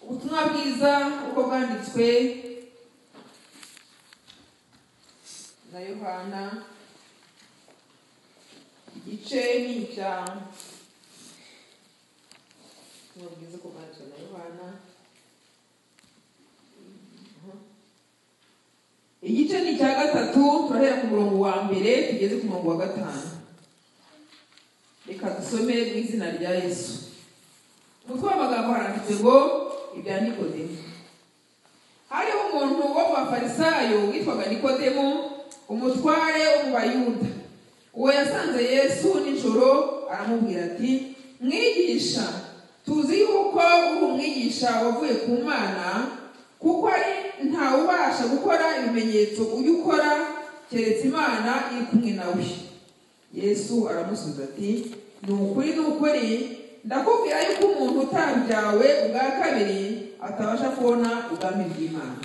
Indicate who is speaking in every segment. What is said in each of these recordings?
Speaker 1: ubutumwa bwiza uko bwanditswe na Yohana igice ni icya ubutumwa bwiza uko bwanditswe na Yohana igice ni icya 3 turahera ku murongo wa mbere tugeze ku murongo wa 5. Reka dusome mu izina rya Yesu. Umutwe w'amagambo haranditse ngo ibya Nikodemu. Hariho umuntu wo mu bafarisayo witwaga Nikodemu, umutware wo mu Bayuda. Uwo yasanze Yesu nijoro aramubwira ati, mwigisha, tuzi yuko uri umwigisha wavuye ku Mana, kuko ari ntawubasha gukora ibimenyetso uyu ukora keretse Imana iri kumwe nawe. Yesu aramusubiza ati, ni ukuri ndakubwira yuko umuntu utabyawe ubwa kabiri atabasha kubona ubwami bw'Imana.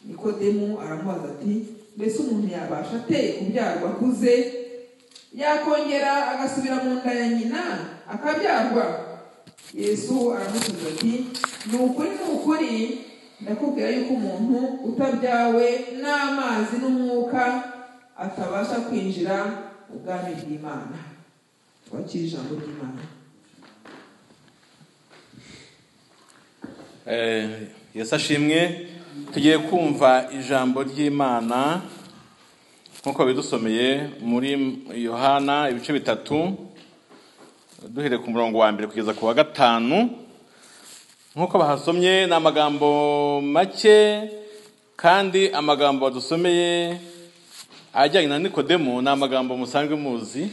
Speaker 1: Nikodemu aramubaza ati, mbese umuntu yabasha ate kubyarwa akuze? Yakongera agasubira mu nda ya nyina akabyarwa? Yesu aramusubiza ati, ni ukuri ndakubwira yuko umuntu utabyawe n'amazi n'umwuka atabasha kwinjira ubwami bw'Imana. Twakira ijambo ry'Imana.
Speaker 2: Yesu ashimwe. Tugiye kumva ijambo ry'Imana nk'uko bidusomeye muri Yohana ibice 3 duhere ku murongo wa mbere kugeza ku wa 5. Nk'uko bahasomye ni amagambo make, kandi amagambo badusomeye ajyanye na Nikodemu ni amagambo musanzwe muzi,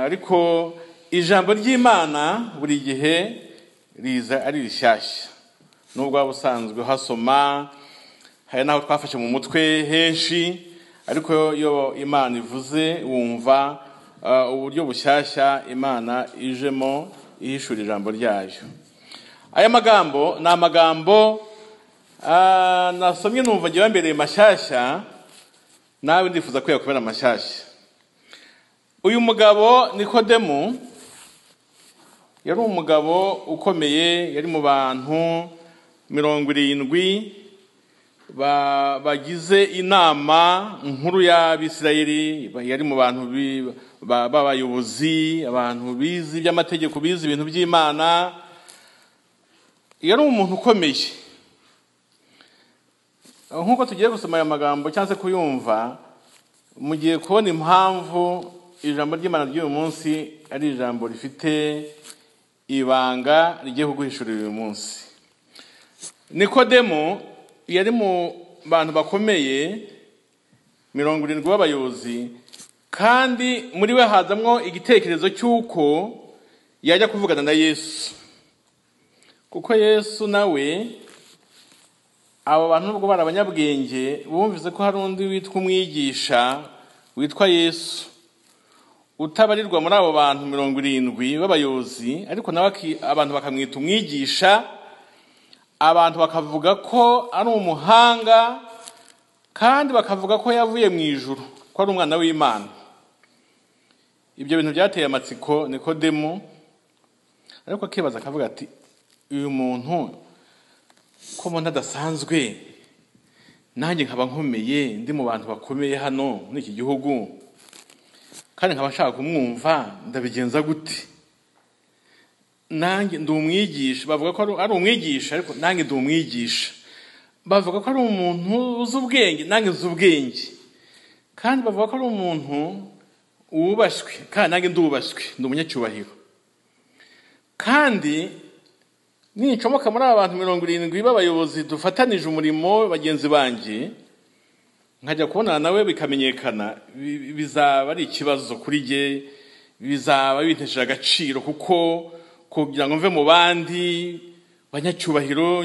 Speaker 2: ariko ijambo ry'Imana buri gihe riza ari rishyashya. Nubwo waba usanzwe hasoma, hari naho twafashe mu mutwe henshi, ariko iyo Imana ivuze wumva uburyo bushyashya Imana ijemo ihishura ijambo ryayo. Aya magambo ni amagambo nasomye numva ngiye mbereye mashyashya, nawe ndifuza ko yakubera mashyashya. Uyu mugabo Nikodemu yari umugabo ukomeye, yari mu bantu 70 bagize inama nkuru y'Abisirayeli, yari mu bantu b'abayobozi, abantu bizi by'amategeko, bizi ibintu by'Imana. Yari umuntu ukomeye. Nk'uko tugiye gusoma aya magambo cyangwa se kuyumva, mugiye kubona impamvu ijambo ry'Imana ry'uyu munsi ari ijambo rifite ibanga rigiye kuguhishurira uyu munsi. Nikodemu yari mu bantu bakomeye 70 b'abayobozi, kandi muri we hazamwo igitekerezo cy'uko yajya kuvugana na Yesu, kuko Yesu nawe abo bantu nubwo bari abanyabwenge bumvise ko hari undi witwa umwigisha witwa Yesu utabarirwa muri abo bantu 70 b'abayobozi, ariko nawe abantu bakamwita umwigisha, abantu bakavuga ko ari umuhanga, kandi bakavuga ko yavuye mu ijuru, ko ari umwana w'Imana. Ibyo bintu byateye amatsiko Nikodemu, ariko akibaza akavuga ati, uyu muntu ko umuntu adasanzwe, nanjye nkaba nkomeye, ndi mu bantu bakomeye hano muri iki gihugu, kandi nkaba nshaka kumwumva, ndabigenza gute? Nanjye ndi umwigisha, bavuga ko ari umwigisha, ariko nanjye ndi umwigisha. Bavuga ko ari umuntu uzi ubwenge, nanjye nzi ubwenge. Kandi bavuga ko ari umuntu wubashwe, kandi nanjye ndubashwe, ndi umunyacyubahiro. Kandi nincomoka muri aba bantu 70 b'abayobozi dufatanije umurimo bagenzi banjye, nkajya kubonana nawe bikamenyekana, bizaba ari ikibazo kuri jye, bizaba bintesheje agaciro, kuko kugira ngo mve mu bandi banyacyubahiro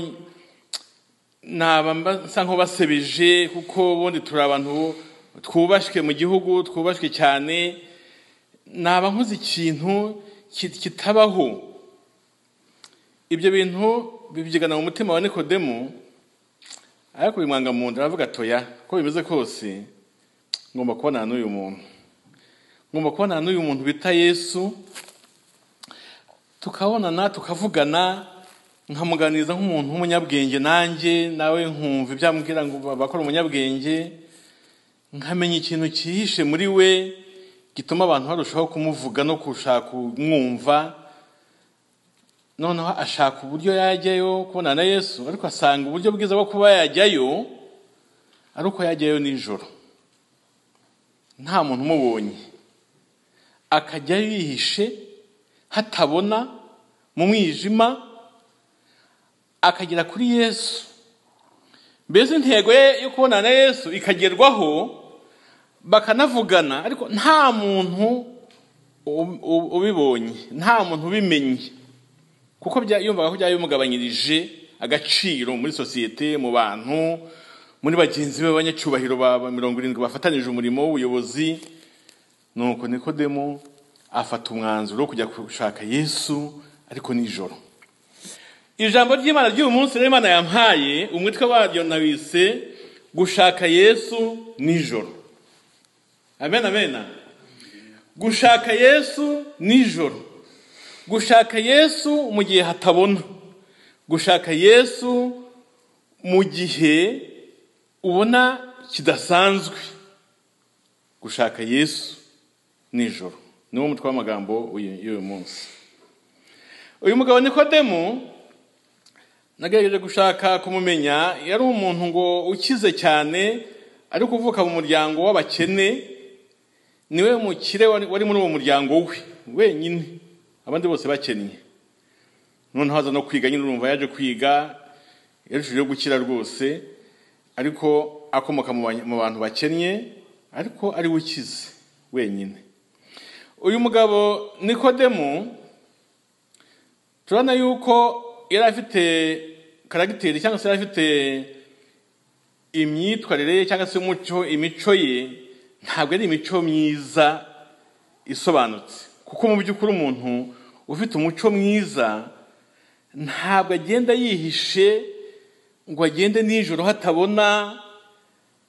Speaker 2: naba nsa nko basebeje, kuko ubundi turi abantu twubashwe mu gihugu, twubashwe cyane, naba nkoze ikintu kitabaho. Ibyo bintu bibyigana mu mutima wa Nikodemu, ariko bimwanga mu nda, aravuga atoya, ko bimeze kose ngomba kubonana n'uyu muntu bita Yesu. tukabonana tukavugana, nkamuganiriza nk'umuntu w'umunyabwenge, nanjye nawe nkumva ibyambwira ngo bakora umunyabwenge, nkamenya ikintu cyihishe muri we gituma abantu barushaho kumuvuga no gushaka kumwumva. Noneho ashaka uburyo yajyayo kubonana na Yesu, ariko asanga uburyo bwiza bwo kuba yajyayo ari uko yajyayo nijoro nta muntu umubonye, akajyayo yihishe hatabona mu mwijima, akagera kuri Yesu. Mbese intego ye yo kubonana na Yesu ikagerwaho, bakanavugana, ariko nta muntu ubibonye, nta muntu ubimenye, kuko yumvaga ko byari bimugabanyirije agaciro muri sosiyete, mu bantu, muri bagenzi be b'abanyacyubahiro ba 70 bafatanije umurimo w'ubuyobozi. Nuko Nikodemu afata umwanzuro wo kujya gushaka Yesu, ariko nijoro. Ijambo ry'Imana ry'uyu munsi rero Imana yampaye umutwe waryo nawise gushaka Yesu nijoro. Amen, amen. Gushaka Yesu nijoro. Gushaka Yesu mu gihe hatabona. Gushaka Yesu mu gihe ubona kidasanzwe. Gushaka Yesu nijoro. Niwo mutwe w'amagambo y'uyu munsi. Uyu mugabo Nikodemu nagerageje gushaka kumumenya. Yari umuntu ngo ukize cyane, ari kuvuka mu muryango w'abakene. Niwe mukire wari muri uwo muryango we wenyine, abandi bose bakennye. Noneho haza no kwiga, nyine urumva yaje kwiga, yarushijeho gukira rwose, ariko akomoka mu bantu bakennye, ariko ari ukize wenyine. Uyu mugabo Nikodemu turabona yuko yari afite karagiteri, cyangwa se yari afite imyitwarire cyangwa se imico ye ntabwo ari imico myiza isobanutse, kuko mu by'ukuri umuntu ufite umuco mwiza ntabwo agenda yihishe ngo agende nijoro hatabona.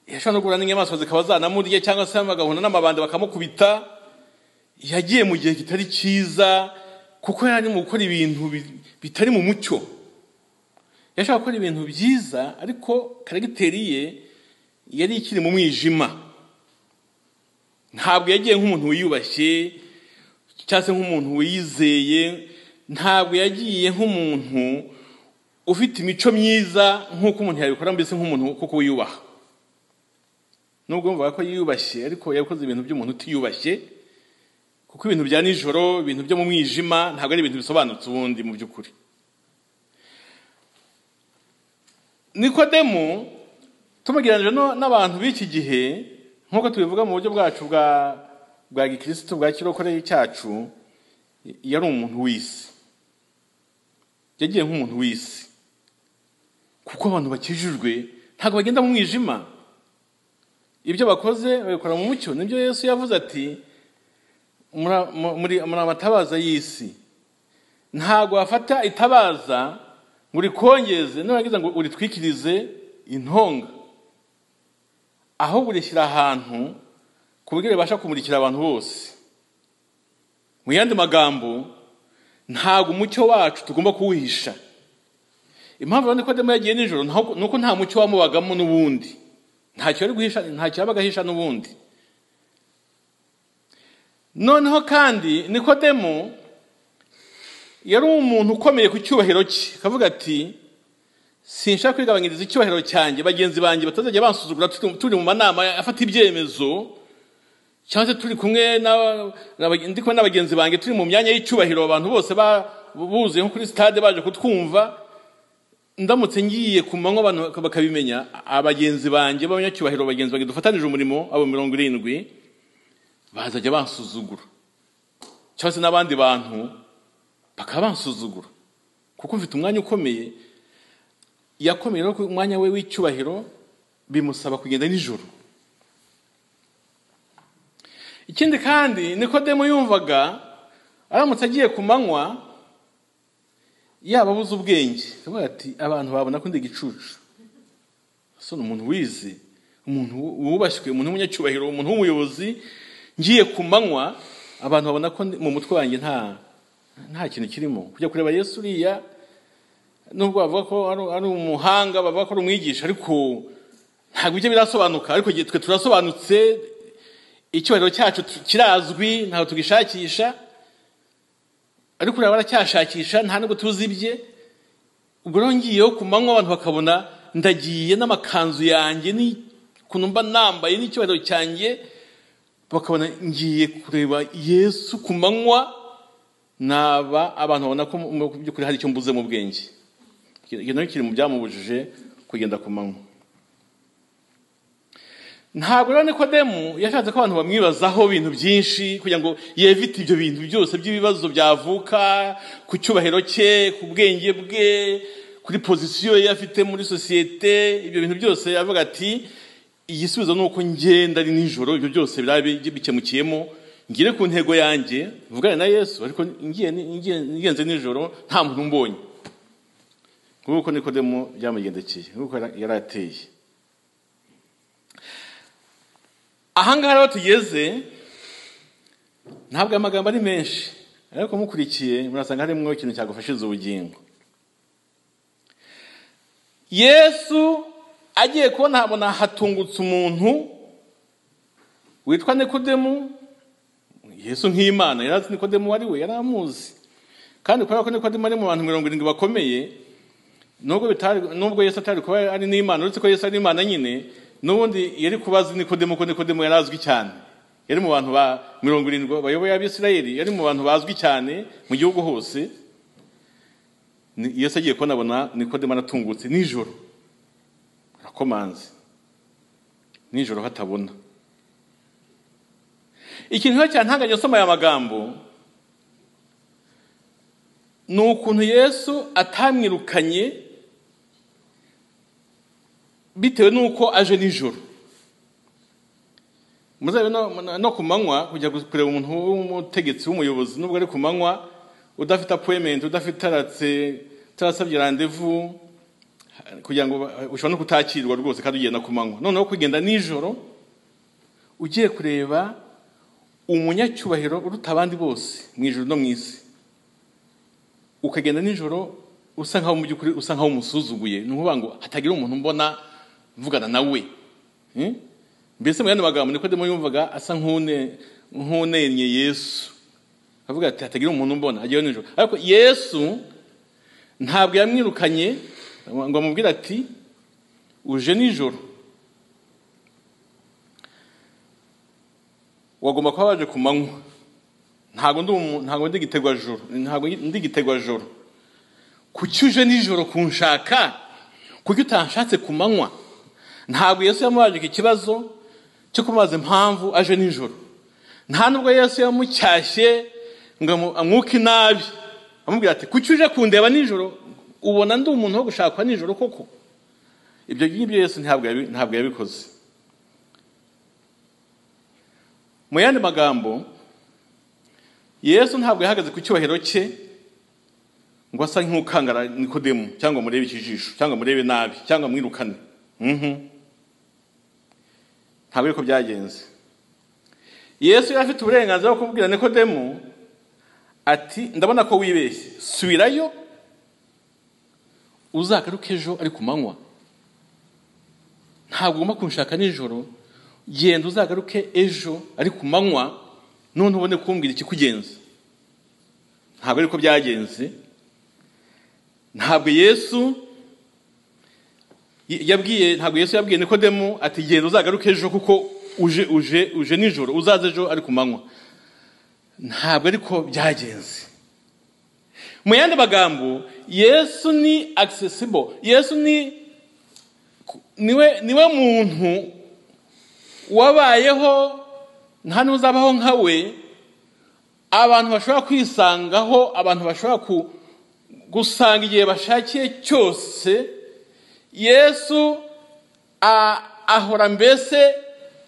Speaker 2: Yashobora no guhura n'inyamaswa zikaba zanamurya, cyangwa se bagahura n'amabandi bakamukubita. Yagiye mu gihe kitari cyiza, kuko yari mu gukora ibintu bitari mu mucyo. Yashaka gukora ibintu byiza, ariko karagiteri ye yari ikiri mu mwijima. Ntabwo yagiye nk'umuntu wiyubashye cyangwa se nk'umuntu wiyizeye, ntabwo yagiye nk'umuntu ufite imico myiza nk'uko umuntu yabikora, mbese nk'umuntu kuko wiyubaha. Nubwo mvuga ko yiyubashye, ariko yakoze ibintu by'umuntu utiyubashye, kuko ibintu bya nijoro, ibintu byo mu mwijima ntabwo ari ibintu bisobanutse ubundi mu by'ukuri. Nikodemu tumugereranyije n'abantu b'iki gihe, nk'uko tubivuga mu buryo bwacu bwa Gikristo bwa kirokore cyacu, yari umuntu w'isi. Yagiye nk'umuntu w'isi, kuko abantu bakijijwe ntabwo bagenda mu mwijima. Ibyo bakoze babikora mu mucyo. Nibyo Yesu yavuze ati muri amatabaza y'isi. Ntabwo wafata itabaza ngo urikongeze, n'uragiza ngo uritwikirize intonga, ahubwo urishyira ahantu ku buryo ribasha kumurikira abantu bose. Mu yandi magambo, ntabwo umucyo wacu tugomba kuwuhisha. Impamvu Nikodemu yagiye nijoro nuko nta mucyo wamubagamo n'ubundi, ntacyo ari guhisha, ntacyo yabaga ahisha n'ubundi. Noneho kandi Nikodemu yari umuntu ukomeye ku cyubahiro cye, akavuga ati sinshaka kwigabanyiriza icyubahiro cyanjye bagenzi banjye batazajya bansuzugura turi mu manama afata ibyemezo, cyangwa se turi kumwe n'abagenzi banjye turi mu myanya y'icyubahiro, abantu bose buzuye nko kuri stade baje kutwumva. Ndamutse ngiye ku manywa abantu bakabimenya, abagenzi banjye b'abanyacyubahiro, bagenzi banjye dufatanije umurimo abo 70 bazajya bansuzugura, cyangwa se n'abandi bantu bakaba bansuzugura, kuko mfite umwanya ukomeye. Yakomeye no ku mwanya we w'icyubahiro, bimusaba kugenda nijoro. Ikindi kandi Nikodemu yumvaga aramutse agiye ku manywa yaba abuze ubwenge, akavuga ati abantu babona ko ndi igicucu. So umuntu wize, umuntu wubashywe, umuntu w'umunyacyubahiro, umuntu w'umuyobozi, ngiye ku manywa abantu babona ko mu mutwe wanjye nta kintu kirimo. Kujya kureba Yesu uriya nubwo bavuga ko ari umuhanga, bavuga ko ari umwigisha, ariko ntabwo ibyo birasobanuka. Ariko twe turasobanutse, icyubahiro cyacu kirazwi, ntaho tugishakisha. Ariko uraba baracyashakisha, nta nubwo tuzi ibye. Ubwo rero ngiyeho ku manywa abantu bakabona ndagiye n'amakanzu yanjye n'ukuntu mba nambaye n'icyubahiro cyanjye, bakabona ngiye kureba Yesu ku manywa, naba abantu babona ko mu by'ukuri hari icyo mbuze mu bwenge. Ikintu kiri mu byamubujije kugenda ku manywa. Ntabwo rero Nikodemu yashatse ko abantu bamwibazaho ibintu byinshi kugira ngo yevite ibyo bintu byose by'ibibazo byavuka ku cyubahiro cye, ku bwenge bwe, kuri pozisiyo ye afite muri sosiyete. Ibyo bintu byose yavuga ati igisubizo ni uko ngenda ari nijoro, ibyo byose birabe bikemukiyemo, ngire ku ntego yanjye mvugane na Yesu, ariko ngiyenze nijoro nta muntu mbonye. Nk'uko Nikodemu byamugendekeye, nk'uko yari ateye. Ahangaha rero tugeze, ntabwo amagambo ari menshi, ariko mukurikiye murasanga harimo ikintu cyagufashiza ubugingo. Yesu agiye kubona habona hatungutse umuntu witwa Nikodemu. Yesu nk'Imana yarazi Nikodemu ari we, yaramuzi. Kandi kubera ko Nikodemu ari mu bantu 70 bakomeye, nubwo Yesu atari kuba ari n'Imana, uretse ko Yesu ari Imana nyine, n'ubundi yari kubaza Nikodemu ko Nikodemu yarazwi cyane. Yari mu bantu ba 70 bayoboye Abisirayeli, yari mu bantu bazwi cyane mu gihugu hose. Yesu agiye kubona Nikodemu aratungutse nijoro, arakomanze nijoro hatabona. Ikintu cyantanganye nsoma aya magambo ni ukuntu Yesu atamwirukanye bitewe nuko aje nijoro. Muzabe no ku manywa kujya kureba umuntu w'umutegetsi w'umuyobozi, nubwo ari ku manywa, udafite appointment, udafite tarasabye rendezvous, kugira ngo ushobora no kutakirwa rwose kandi ugenda ku manywa. Noneho kugenda nijoro ugiye kureba umunyacyubahiro uruta abandi bose mu ijuru no mu isi, ukagenda nijoro usa nkaho mu by'ukuri usa nkaho umusuzuguye, ni ukuvuga ngo hatagira umuntu mbona mvugana nawe. Mbese mu yandi magambo Nikodemu yumvaga asa nk'unenye Yesu, avuga ati hatagira umuntu mbona, agiye nijoro. Ariko Yesu ntabwo yamwirukanye ngo amubwire ati uje nijoro. Wagomba kuba waje ku manywa. Ntabwo ndi gitegwajoro, ntabwo ndi gitegwajoro. Kuki uje nijoro kunshaka? Kuki utanshatse ku manywa? Ntabwo Yesu yamubaje ikibazo cyo kumaza impamvu aje nijoro. Nta nubwo Yesu yamucyashye ngo amwuke nabi, amubwira ati kuki uje kundeba nijoro? Ubona ndi umuntu wo gushakwa nijoro koko? Ibyo ngibyo Yesu ntabwo yabikoze. Mu yandi magambo, Yesu ntabwo yahagaze ku cyubahiro cye ngo asa nk'ukangara Nikodemu, cyangwa murebe ikijisho, cyangwa murebe nabi, cyangwa mwirukane. Ntabwo ariko byagenze. Yesu yari afite uburenganzira bwo kubwira Nikodemu ati ndabona ko wibeshye, subirayo uzagaruke ejo ari ku manywa. Ntabwo ugomba kunshaka nijoro, genda uzagaruke ejo ari ku manywa, none ubone kumbwira ikikugenza. Ntabwo ariko byagenze. Ntabwo Yesu yabwiye Nikodemu ati genda uzagaruke ejo kuko uje nijoro, uzaze ejo ari ku manywa. Ntabwo ariko byagenze. Mu yandi magambo, Yesu ni accessible. Yesu niwe muntu wabayeho, nta n'uzabaho nkawe, abantu bashobora kwisangaho, abantu bashobora gusanga igihe bashakiye cyose. Yesu ahora mbese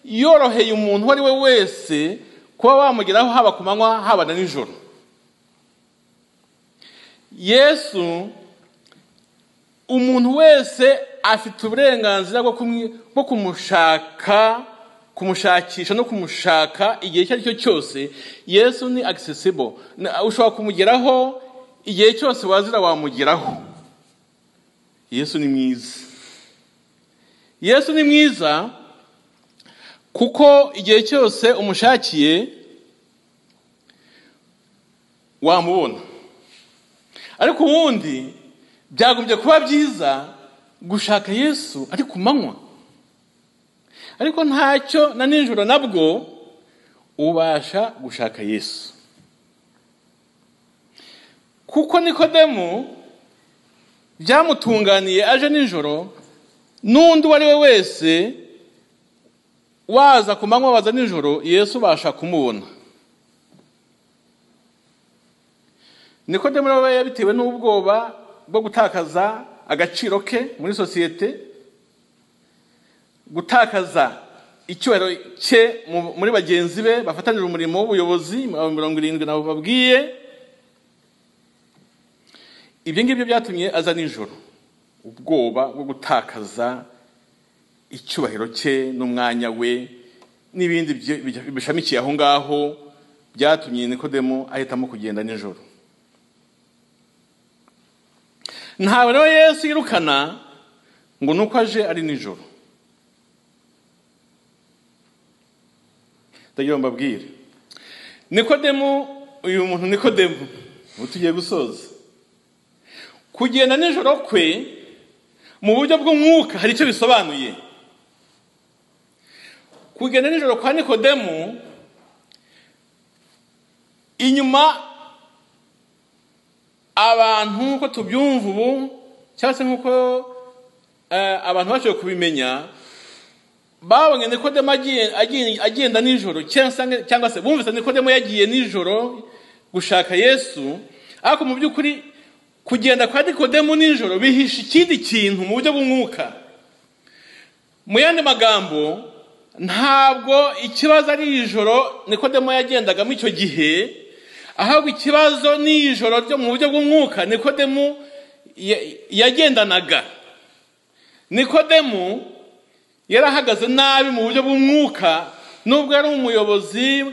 Speaker 2: yoroheye umuntu uwo ari we wese kuba wamugeraho, haba ku manywa haba na nijoro. Yesu, umuntu wese afite uburenganzira bwo kumushaka kumushakisha no kumushaka igihe icyo ari cyo cyose. Yesu ni accessible, ushobora kumugeraho igihe cyose wazira wamugeraho. Yesu ni mwiza. Yesu ni mwiza kuko igihe cyose umushakiye wamubona. Ariko ubundi byagombye kuba byiza gushaka Yesu ari ku manywa, ariko ntacyo na nijoro nabwo ubasha gushaka Yesu. Kuko Nikodemu byamutunganiye aje nijoro, n'undi wari we wese waza ku manywa waza nijoro Yesu ubasha kumubona. Nikodemu nawe yabitewe n'ubwoba bwo gutakaza agaciro ke muri sosiyete, gutakaza icyubahiro cye muri bagenzi be bafatanira umurimo w'ubuyobozi 70 nabo babwiye. Ibyo ngibyo byatumye aza nijoro, ubwoba bwo gutakaza icyubahiro cye n'umwanya we n'ibindi bishamikiye aho ngaho byatumye Nikodemu ahitamo kugenda nijoro. Ntawe rero Yesu yirukana ngo nuko aje ari nijoro. Ndagira mbabwire, Nikodemu, uyu muntu Nikodemu tugiye gusoza, kugenda nijoro kwe mu buryo bw'umwuka hari icyo bisobanuye. Kugenda nijoro kwa Nikodemu, inyuma abantu uko tubyumva ubu cyangwa se nk'uko abantu bashoboye kubimenya, babonye Nikodemu agenda nijoro, cyangwa se bumvise Nikodemu yagiye nijoro gushaka Yesu. Ariko mu by'ukuri kugenda kwa Nikodemu nijoro bihisha ikindi kintu mu buryo bw'umwuka. Mu yandi magambo, ntabwo ikibazo ari ijoro Nikodemu yagendagamo icyo gihe, ahubwo ikibazo ni ijoro ryo mu buryo bw'umwuka Nikodemu yagendanaga. Nikodemu yarahagaze nabi mu buryo bw'umwuka, nubwo yari umuyobozi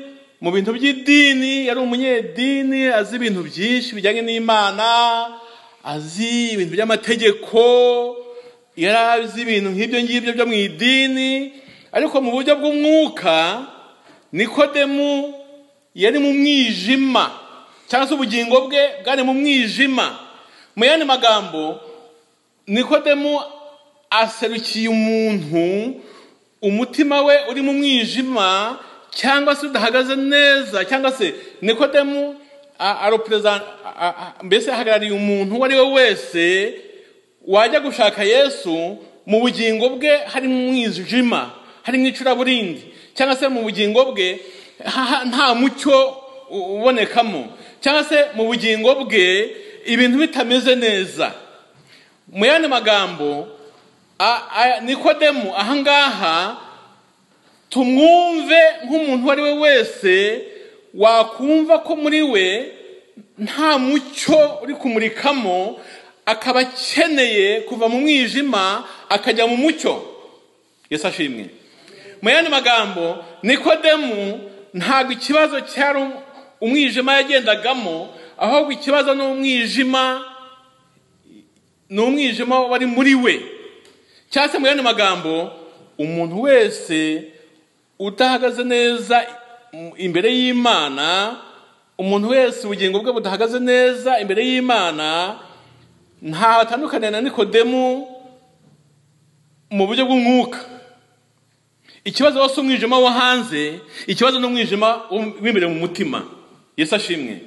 Speaker 2: mu bintu by'idini, yari umunyedini, azi ibintu byinshi bijyanye n'Imana, azi ibintu by'amategeko, yari azi ibintu nk'ibyo ngibyo byo mu idini. Ariko mu buryo bw'umwuka Nikodemu yari mu mwijima, cyangwa se ubugingo bwe bwari mu mwijima. Mu yandi magambo, Nikodemu aserukiye umuntu umutima we uri mu mwijima, cyangwa se udahagaze neza, cyangwa se Nikodemu mbese ahagarariye umuntu uwo ari we wese wajya gushaka Yesu mu bugingo bwe hari mu mwijima, hari mu icuraburindi, cyangwa se mu bugingo bwe nta mucyo ubonekamo, cyangwa se mu bugingo bwe ibintu bitameze neza. Mu yandi magambo, Nikodemu ahangaha tumwumve nk'umuntu wari we wese wakumva ko muri we nta mucyo uri kumurikamo, akaba akeneye kuva mu mwijima akajya mu mucyo. Yesu ashimwe. Mu yandi magambo, Nikodemu ntabwo ikibazo cyari umwijima yagendagamo, ahubwo ikibazo ni umwijima wari muri we. Cyangwa se mu yandi magambo, umuntu wese udahagaze neza imbere y'Imana, umuntu wese ubugingo bwe budahagaze neza imbere y'Imana, nta atandukanye na Nikodemu mu buryo bw'umwuka. Ikibazo wose umwijima wo hanze, ikibazo n'umwijima w'imbere mu mutima. Yesu ashimwe.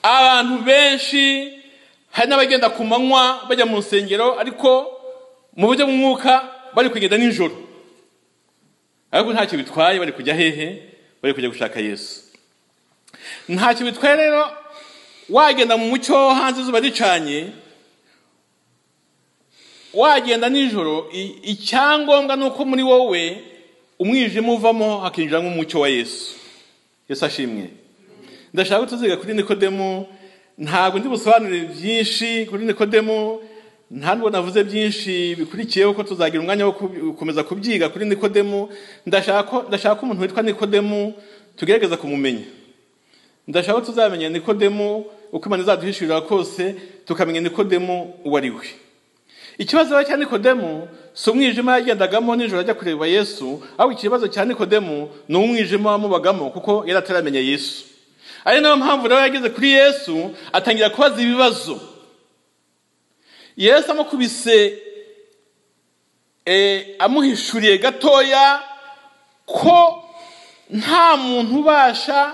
Speaker 2: Abantu benshi hari n'abagenda ku manywa bajya mu nsengero, ariko mu buryo bw'umwuka bari kugenda nijoro. Ariko ntacyo bitwaye, bari kujya hehe? Bari kujya gushaka Yesu. Ntacyo bitwaye rero wagenda mu mucyo hanze izuba ricanye, wagenda nijoro, icyangombwa nuko muri wowe umwijima uvamo hakinjiramo umucyo wa Yesu. Yesu ashimwe. Ndashaka tuziga kuri Nikodemu, ntabwo ndi busobanurire byinshi kuri Nikodemu, ntabwo navuze byinshi bikurikiyeho ko tuzagira umwanya wo gukomeza kubyiga kuri Nikodemu. Ndashaka umuntu witwa Nikodemu tugerageza kumumenya. Ndashaka tuzamenya Nikodemu uko Imana izaduhishurira kose, tukamenya Nikodemu uwo ari we. Ikibazo cya Nikodemu si umwijima yagendagamo nijoro ajya kureba Yesu, ahubwo ikibazo cya Nikodemu ni umwijima wamubagamo kuko yari ataramenya Yesu. Ari nayo mpamvu rero yageze kuri Yesu atangira kubaza ibibazo. Yesu amukubise amuhishuriye gatoya ko nta muntu ubasha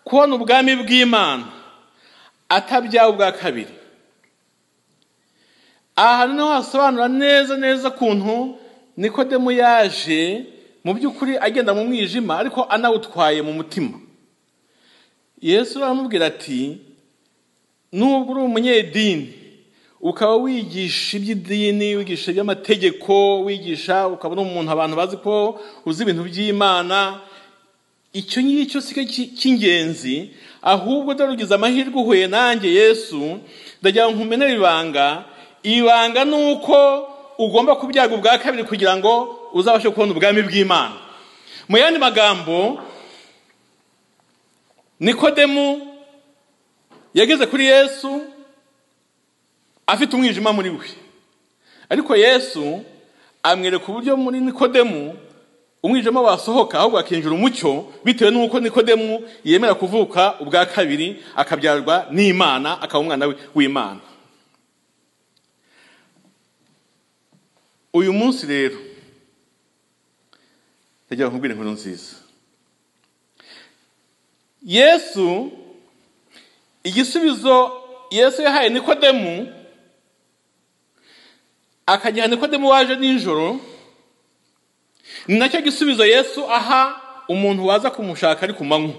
Speaker 2: kubona ubwami bw'Imana atabyawe ubwa kabiri. Aha niho hasobanura neza kuntu Nikodemu yaje mu by'ukuri agenda mu mwijima ariko anawutwaye mu mutima. Yesu aramubwira ati, nubwo uri umunyedini ukaba wigisha iby'idini, wigisha iby'amategeko, wigisha ukaba uri umuntu abantu bazi ko uzi ibintu by'Imana, icyo ngicyo si cy'ingenzi, ahubwo darugize amahirwe uhuye nanjye Yesu, ndagira ngo nkumenere ibanga nuko ugomba kubyaga ubwa kabiri kugira ngo uzabashe kubona ubwami bw'Imana. Mu yandi magambo, Nikodemu yageze kuri Yesu afite umwijima muri we, ariko Yesu amwereka uburyo muri Nikodemu umwijima wasohoka ahubwo akinjira umucyo, bitewe n'uko Nikodemu yemera kuvuka ubwa kabiri akabyarwa n'Imana, akaba umwana w'Imana. Uyu munsi rero ndagira nkubwire inkuru nziza. Yesu, igisubizo Yesu yahaye Nikodemu, akagiha Nikodemu waje nijoro, ni nacyo gisubizo Yesu aha umuntu waza kumushaka ari ku manywa.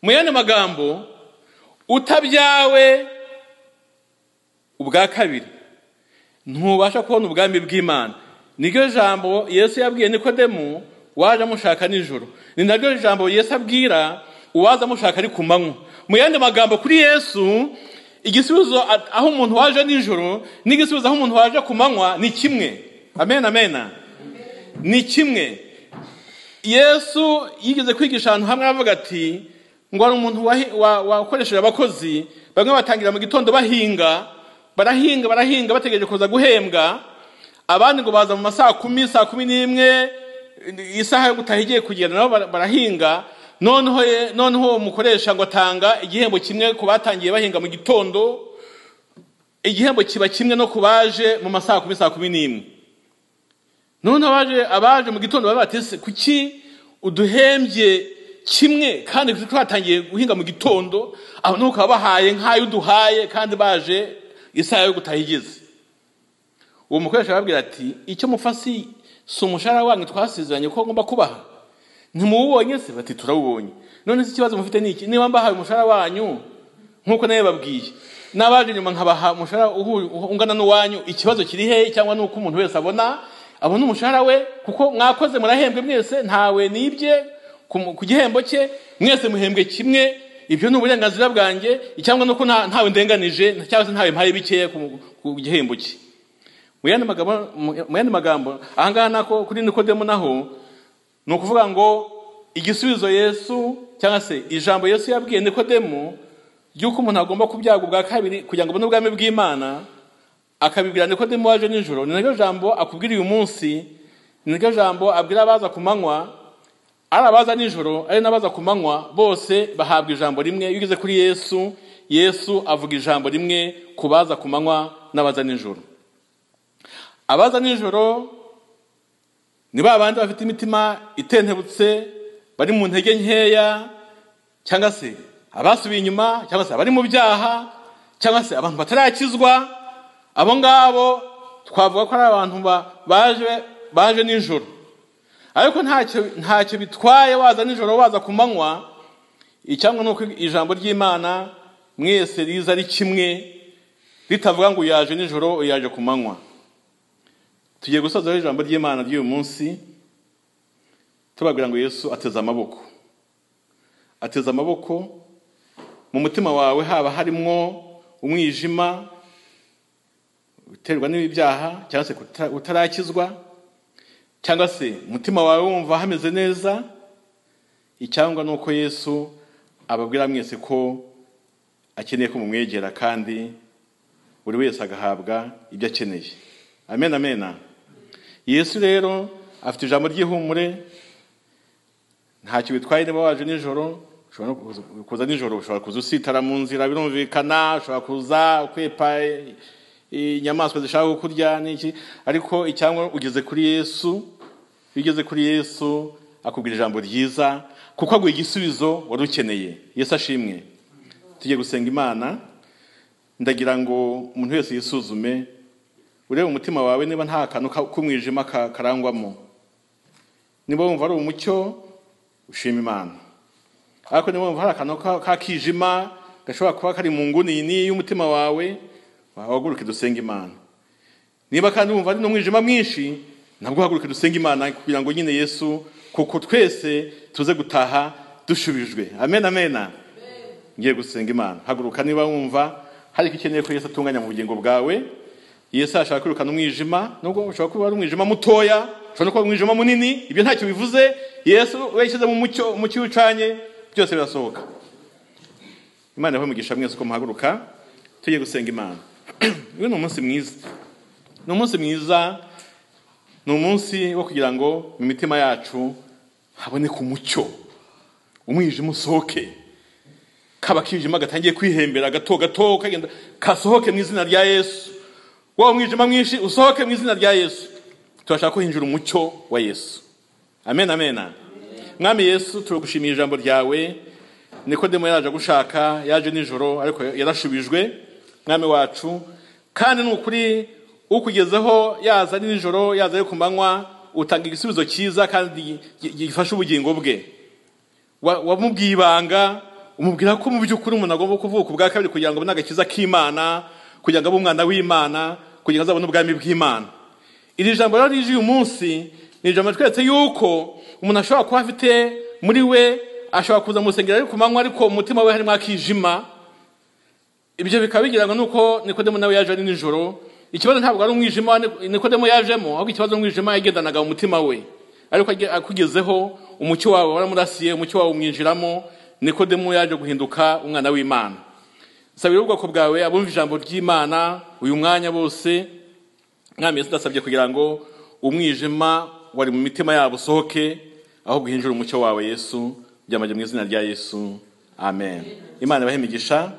Speaker 2: Mu yandi magambo, utabyawe ubwa kabiri ntubasha kubona ubwami bw'Imana. Niryo jambo Yesu yabwiye Nikodemu waje amushaka nijoro, ni naryo jambo Yesu abwira uwaza amushaka ari ku manywa. Mu yandi magambo, kuri Yesu igisubizo aho umuntu waje nijoro n'igisubizo aho umuntu waje ku manywa ni kimwe. Amen. Ni kimwe. Yesu yigeze kwigisha ahantu hamwe avuga ati ngo ari umuntu wakoresheje abakozi, bamwe batangira mu gitondo barahinga bategereje kuza guhembwa, abandi ngo baza mu masaha 10, saa 11, isaha yo gutaha igiye kugera nabo barahinga. Noneho umukoresha ngo atanga igihembo kimwe ku batangiye bahinga mu gitondo, igihembo kiba kimwe no kubaje mu masaha 10, saa 11. Noneho abaje mu gitondo babatese, kuki uduhembye kimwe kandi twatangiye guhinga mu gitondo, aho nuko bahaye nk'ayo uduhaye kandi baje isaha yo gutaha igeze. Uwo mukoresha arababwira ati, icyo mufasi si umushahara wanyu twasezeranye ko ngomba kubaha, ntimubonye se? Bati turawubonye. None se ikibazo mufite ni iki? Niba mbahaye umushahara wanyu nkuko naye babwiye, nabaje nyuma nkabaha umushahara ungana n'uwanyu, ikibazo kiri he? Cyangwa nuko umuntu wese abona umushahara we, kuko mwakoze murahembwe mwese, ntawe nibye ku gihembo cye, mwese muhembwe kimwe. Ibyo ni uburenganzira bwanjye, cyangwa nuko ntawe ndenganije, cyangwa se ntawe mpaye bikeya ku gihembo cye. Mu yandi magambo, ahangaha nako kuri Nikodemu naho ni ukuvuga ngo igisubizo Yesu cyangwa se ijambo Yesu yabwiye Nikodemu ry'uko umuntu agomba kubyaga ubwa kabiri kugira ngo abone ubwami bw'Imana, akabibwira Nikodemu waje nijoro, ni naryo jambo akubwira uyu munsi, ni naryo jambo abwira abaza ku manywa. Ari abaza nijoro ari n'abaza ku manywa, bose bahabwa ijambo rimwe. Iyo ugeze kuri Yesu avuga ijambo rimwe ku baza ku manywa n'abaza nijoro. Abaza nijoro ni babandi bafite imitima itentebutse, bari mu ntege nkeya, cyangwa se abasubiye inyuma, cyangwa se abari mu byaha, cyangwa se abantu batarakizwa. Abo ngabo twavuga ko ari abantu baje nijoro. Ariko ntacyo bitwaye waza nijoro waza ku manywa, icyangwa nuko ijambo ry'Imana mwese riza ari kimwe, ritavuga ngo yaje nijoro yaje ku manywa. Tugiye gusoza ijambo ry'Imana ry'uyu munsi tubabwira ngo Yesu ateze amaboko mu mutima wawe, haba harimo umwijima, uterwa n'ibyaha cyangwa se utarakizwa, cyangwa se umutima wawe wumva hameze neza, icyangwa nuko Yesu ababwira mwese ko akeneye ko mumwegera kandi buri wese agahabwa ibyo akeneye. Amen, amen. Yesu rero afite ijambo ry'ihumure. Ntacyo bitwaye niba waje nijoro, ushobora kuza nijoro, ushobora kuza usitara mu nzira birumvikana, ushobora kuza ukwepa inyamaswa zishaka kukurya n'iki, ariko icyangwa ugeze kuri Yesu, ugeze kuri Yesu akubwira ijambo ryiza kuko aguha igisubizo wari ukeneye. Yesu ashimwe. Tujye gusenga Imana. Ndagira ngo umuntu wese yisuzume, urebe umutima wawe niba nta kantu k'umwijima karangwamo. Niba wumva ari umucyo, ushima Imana. Ariko niba wumva hari akantu kakijima gashobora kuba kari mu nguni y'umutima wawe, wahaguruke dusenga Imana. Niba kandi wumva ari n'umwijima mwinshi, nabwo haguruke dusenga Imana kugira ngo nyine Yesu, kuko twese tuze gutaha dushubijwe. Amen, amen. Ngiye gusenga Imana. Haguruka niba wumva hari ikeneye ko Yesu atunganya mu bugingo bwawe. Yesu ashaka kwirukana umwijima, nubwo ushobora kuba ari umwijima mutoya, ushobora kuba umwijima munini, ibyo ntacyo bivuze. Yesu wayishyize mu mucyo ucanye, byose birasohoka. Imana yaho umugisha mwese ko muhaguruka tujye gusenga Imana. Uyu ni umunsi mwiza. Ni umunsi mwiza. Ni umunsi wo kugira ngo mu mitima yacu haboneke umucyo, umwijima usohoke. Kaba kijima gatangiye kwihembera gato gato kagenda kasohoke mu izina rya Yesu. Wa umwijima mwinshi usohoke mu izina rya Yesu. Turashaka ko hinjira umucyo wa Yesu. Amen, amen. Mwami Yesu, turugushimira ijambo ryawe. Nikodemu yaje gushaka, yaje nijoro ariko yarashubijwe. Mwami wacu, kandi n'ukuri ukugezeho yaza nijoro, yaza ari ku manywa, utanga igisubizo cyiza kandi gifasha ubugingo bwe. Wamubwiye ibanga, umubwira ko mu by'ukuri umuntu agomba kuvuka ubwa kabiri kugira ngo abone agakiza k'Imana, kugira ngo abe umwana w'Imana, kugira ngo azabone ubwami bw'Imana. Iri jambo rero rije uyu munsi ni ijambo twese yuko umuntu ashobora kuba afite muri we, ashobora kuza mu rusengero ari ku manywa ariko umutima we harimo akijima. Ibyo bikaba bigira ngo nuko Nikodemu nawe yaje ari nijoro. Ikibazo ntabwo ari umwijima Nikodemu yajemo, ahubwo ikibazo umwijima yagendanaga mu mutima we. Ariko akugezeho umucyo wawe waramurasiye, umucyo wawe umwinjiramo, Nikodemu yaje guhinduka umwana w'Imana. Sabira ubwoko bwawe abumva ijambo ry'Imana uyu mwanya bose. Mwami Yesu, ndasabye kugira ngo umwijima wari mu mitima yabo usohoke, aho guhinjira umucyo wawe Yesu. Byamaje mu izina rya Yesu. Amen. Imana ibahe imigisha.